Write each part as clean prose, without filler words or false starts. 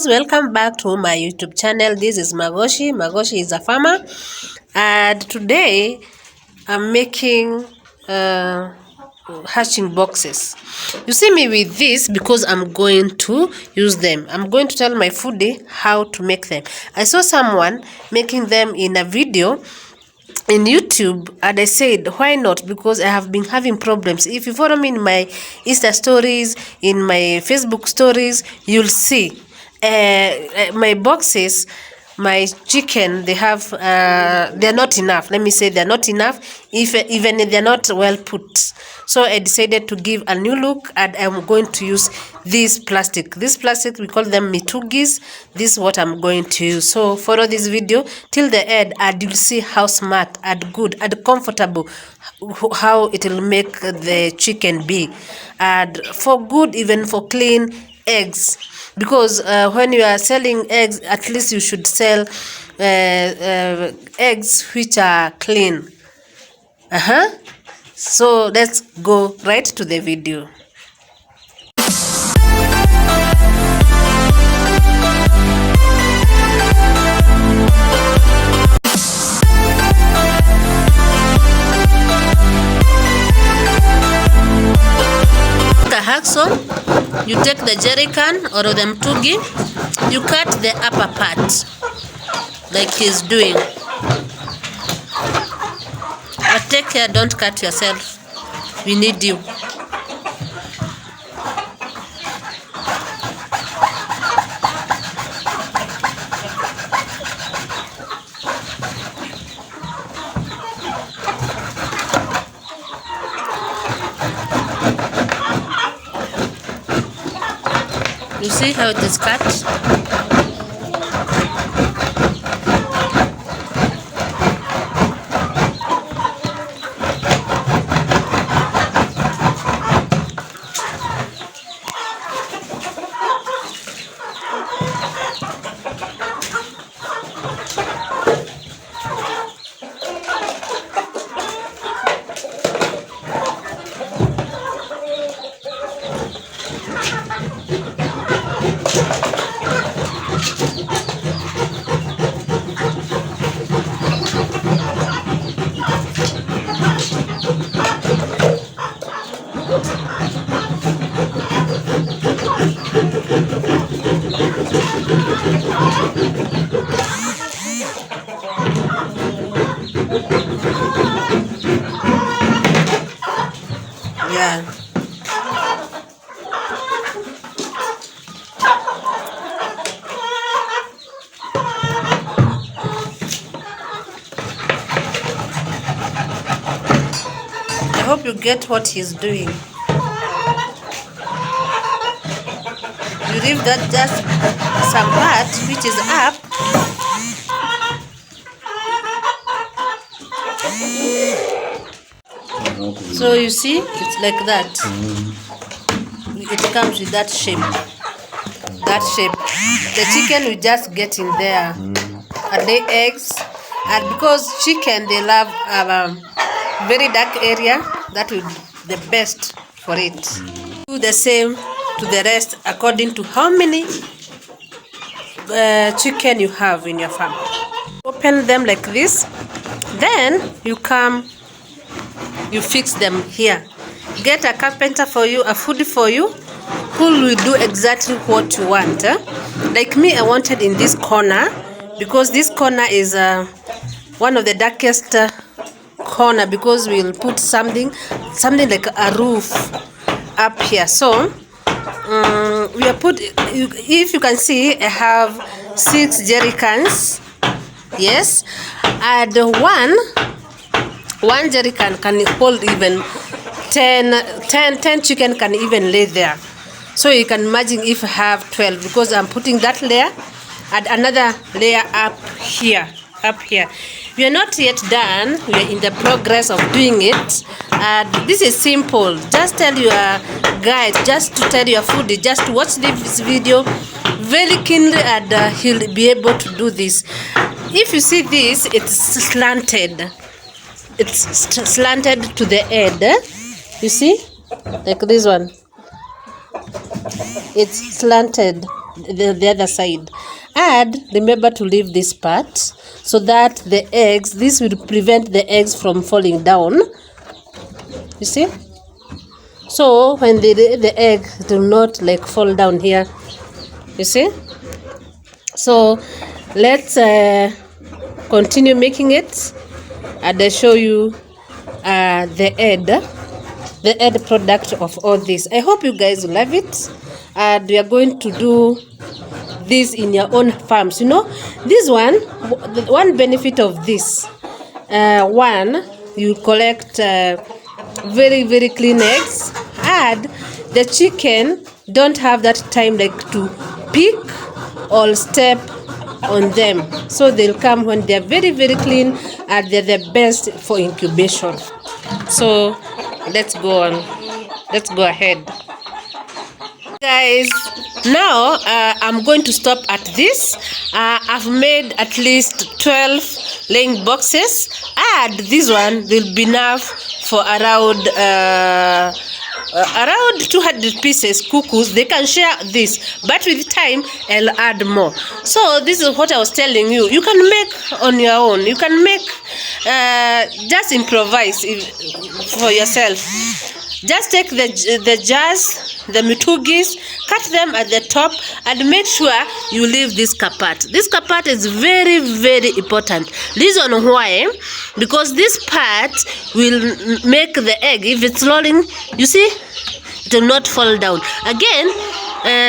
guys, welcome back to my YouTube channel. This is Magoshi. Magoshi is a farmer, and today I'm making hatching boxes. You see me with this because I'm going to use them. I'm going to tell my foodie how to make them. I saw someone making them in a video in YouTube, and I said, why not? Because I have been having problems. If you follow me in my Insta stories, in my Facebook stories, you'll see my boxes, my chicken, they have they're not enough. Let me say they're not enough, even if they're not well put. So I decided to give a new look, and I'm going to use this plastic. This plastic, we call them mitugis. This is what I'm going to use. So follow this video till the end, and you'll see how smart and good and comfortable how it will make the chicken be, and for good, even for clean eggs. Because when you are selling eggs, at least you should sell eggs which are clean. So let's go right to the video. So you take the jerry can or the mtungi, you cut the upper part like he's doing, but take care, don't cut yourself, we need you. You see how it is cut? Yeah. I hope you get what he's doing. You leave that just some part which is up. So you see, it's like that. It comes with that shape. That shape. The chicken will just get in there and lay eggs. And because chicken, they love very dark area, that will be the best for it. Do the same to the rest according to how many chicken you have in your farm. Open them like this. Then you come, you fix them here. Get a carpenter for you, a foodie for you, who will do exactly what you want. Like me, I wanted in this corner, because this corner is one of the darkest corner, because we'll put something like a roof up here. So we are put, if you can see, I have 6 jerry cans. Yes, and one jerry can hold even 10 chicken can even lay there. So you can imagine if I have 12, because I'm putting that layer and another layer up here. We are not yet done. We are in the progress of doing it. This is simple. Just tell your guide, just to tell your foodie, just to watch this video very keenly, and he'll be able to do this. If you see this, it's slanted. It's slanted to the end. You see, like this one. It's slanted. the other side. And remember to leave this part so that the eggs, this will prevent the eggs from falling down. You see? So when the egg do not like fall down here. You see? So let's continue making it, and I show you the end product of all this. I hope you guys love it, and we are going to do this in your own farms. You know, this one benefit of this one, you collect very, very clean eggs, and the chicken don't have that time like to pick or step on them, so they'll come when they're very, very clean, and they're the best for incubation. So let's go ahead, guys. Now I'm going to stop at this. I've made at least 12 laying boxes, and this one will be enough for around 200 pieces cuckoos. They can share this, but with time I'll add more. So this is what I was telling you. You can make on your own. You can make, just improvise for yourself. Just take the jars, the mitugis, cut them at the top, and make sure you leave this part. This part is very, very important. Reason why? Because this part will make the egg, if it's rolling, you see, it will not fall down. Again,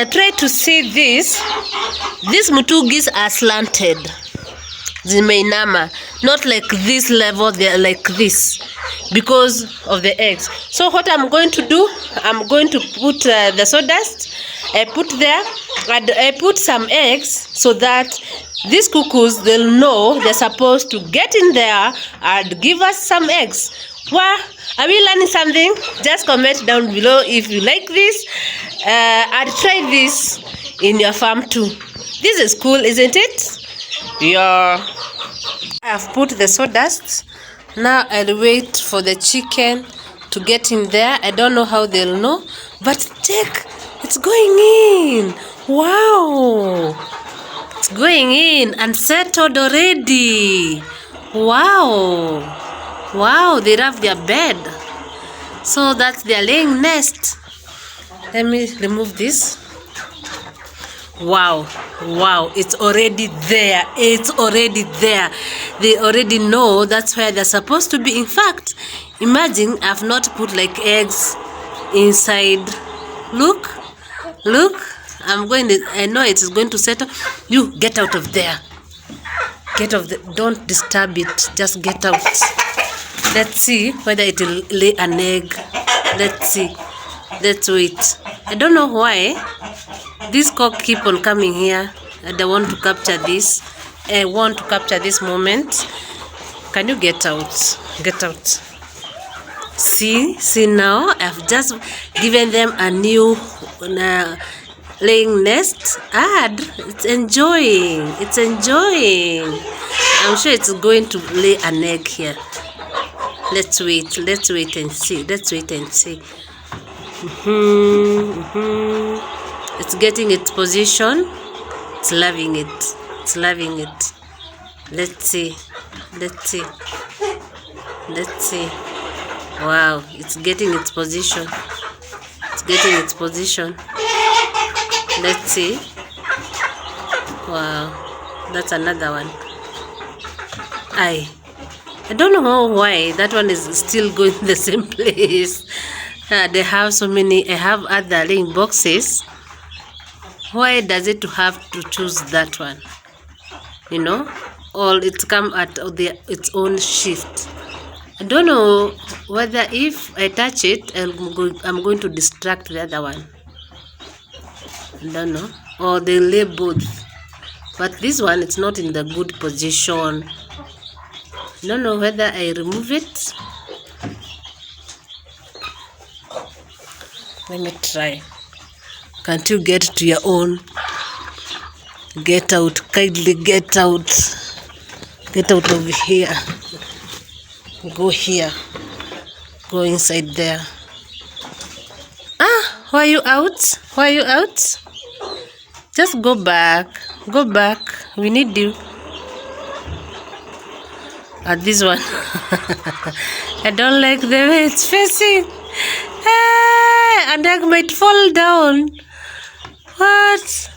try to see this. These mitugis are slanted. Zimeinama, not like this level, they're like this because of the eggs. So what I'm going to do, I'm going to put the sawdust, I put there, and I put some eggs so that these cuckoos, they'll know they're supposed to get in there and give us some eggs. Wow, are we learning something? Just comment down below if you like this, and try this in your farm too. This is cool, isn't it? Yeah, I've put the sawdust. Now I'll wait for the chicken to get in there. I don't know how they'll know, but check, it's going in. Wow, it's going in and settled already. Wow, they have their bed, so that's their laying nest. Let me remove this. Wow, it's already there. It's already there. They already know that's where they're supposed to be. In fact, imagine I've not put like eggs inside. Look, I know it is going to settle. You get out of there. Don't disturb it. Just get out. Let's see whether it will lay an egg. Let's see. Let's wait. I don't know why this cock keep on coming here, and I want to capture this. I want to capture this moment. Can you get out? Get out. See now, I've just given them a new laying nest, and it's enjoying. I'm sure it's going to lay an egg here. Let's wait and see. It's getting its position. It's loving it. Let's see. Wow, it's getting its position. Let's see. Wow, that's another one. I don't know why that one is still going the same place. They have so many. I have other laying boxes. Why does it have to choose that one? You know, or it come at its own shift. I don't know whether if I touch it, I'm going to distract the other one. I don't know. Or they lay both. But this one, it's not in the good position. I don't know whether I remove it. Let me try. Can't you get to your own? Get out. Kindly get out. Get out of here. Go here. Go inside there. Why are you out? Just go back. Go back. We need you. At this one. I don't like the way it's facing. Hey, an egg might fall down. What?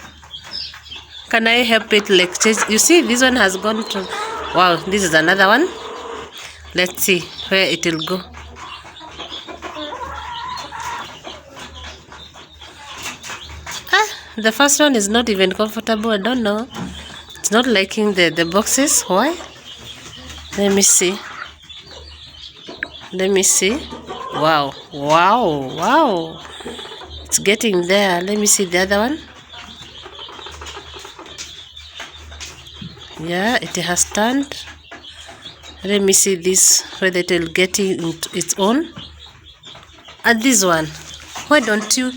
Can I help it? Like, you see, this one has gone to... Wow, this is another one. Let's see where it will go. The first one is not even comfortable. I don't know. It's not liking the boxes. Why? Let me see. Let me see. Wow. Wow. Wow. It's getting there. Let me see the other one. Yeah, it has turned. Let me see this, whether it will get into its own. And this one. Why don't you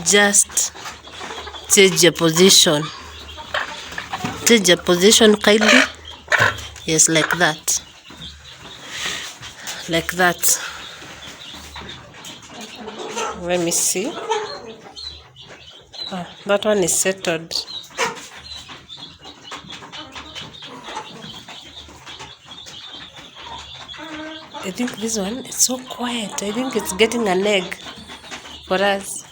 just change your position? Change your position kindly. Yes, like that. Like that. Let me see. Oh, that one is settled. I think this one is so quiet. I think it's getting an egg for us.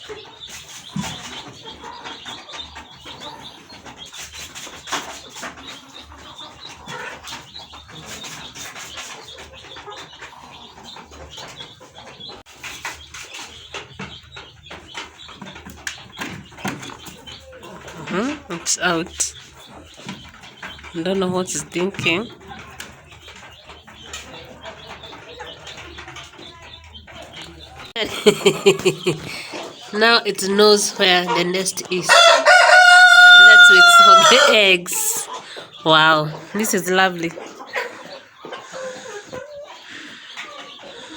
It's out. I don't know what it's thinking. Now it knows where the nest is. Let's wait for the eggs. Wow, this is lovely.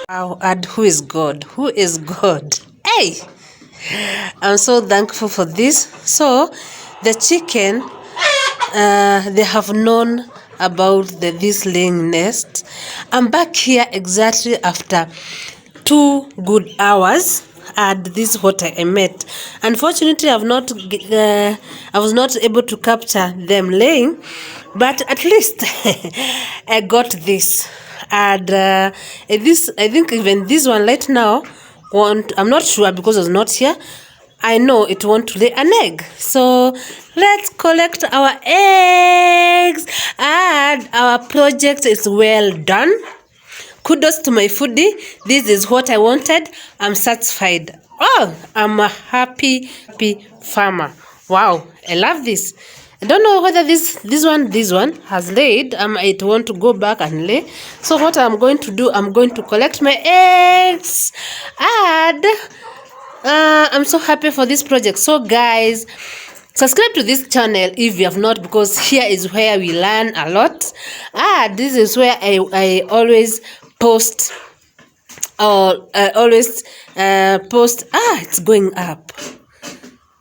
Wow, and who is God? Who is God? Hey! I'm so thankful for this. So, the chicken, they have known about this laying nest. I'm back here exactly after 2 good hours, and this is what I met. Unfortunately, I was not able to capture them laying, but at least I got this. And this, I think even this one right now I'm not sure because I was not here. I know it wants to lay an egg. So let's collect our eggs, and our project is well done. Kudos to my foodie. This is what I wanted. I'm satisfied. Oh, I'm a happy farmer. Wow, I love this. I don't know whether this one has laid. It want to go back and lay. So what I'm going to do, I'm going to collect my eggs, and I'm so happy for this project. So guys, subscribe to this channel if you have not, because here is where we learn a lot. This is where I always post, or always post. It's going up.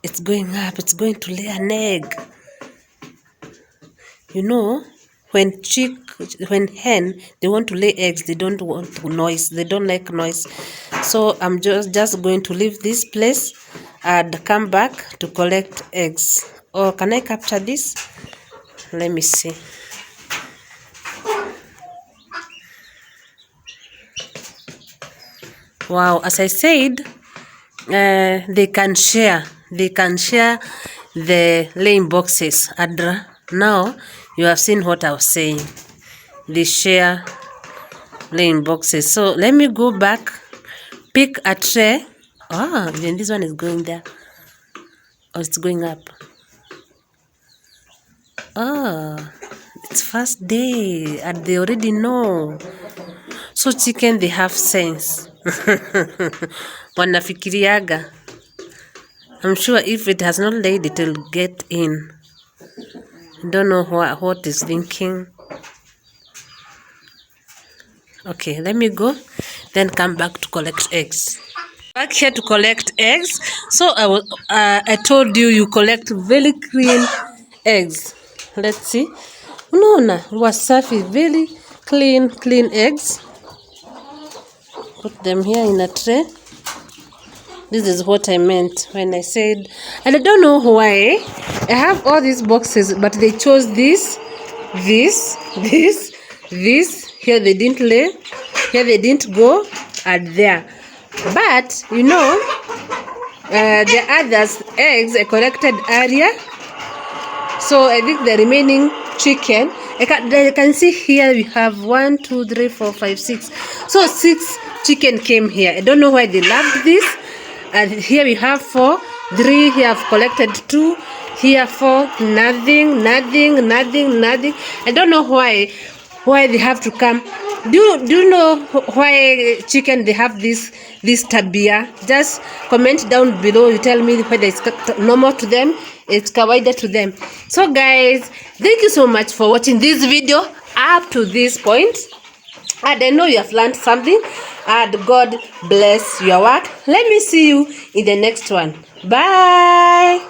It's going up. It's going to lay an egg. You know, when hen, they want to lay eggs, they don't want noise. They don't like noise. So I'm just going to leave this place and come back to collect eggs. Or can I capture this? Let me see. Wow, as I said, they can share the laying boxes. And now you have seen what I was saying. They share laying boxes. So let me go back, pick a tray. Even this one is going there. Oh, it's going up. It's first day and they already know. So chicken, they have sense. Wanafikiriaga. I'm sure if it has not laid, it will get in. Don't know what is thinking. Okay, let me go, then come back to collect eggs. Back here to collect eggs. So I told you collect very clean eggs. Let's see. No, wasafi, very clean eggs. Put them here in a tray. This is what I meant when I said, and I don't know why I have all these boxes, but they chose this. Here they didn't lay, here they didn't go, and there. But you know, the others eggs I collected earlier, so I think the remaining chicken, I can see here we have 1 2 3 4 5 6, so 6 chicken came here. I don't know why they loved this. And here we have 4, 3 here I've collected 2, here 4, nothing. I don't know why they have to come. Do you know why chicken they have this tabia? Just comment down below. You tell me whether it's normal to them, it's kawaida to them. So guys, thank you so much for watching this video up to this point. And I know you have learned something, and God bless your work. Let me see you in the next one. Bye.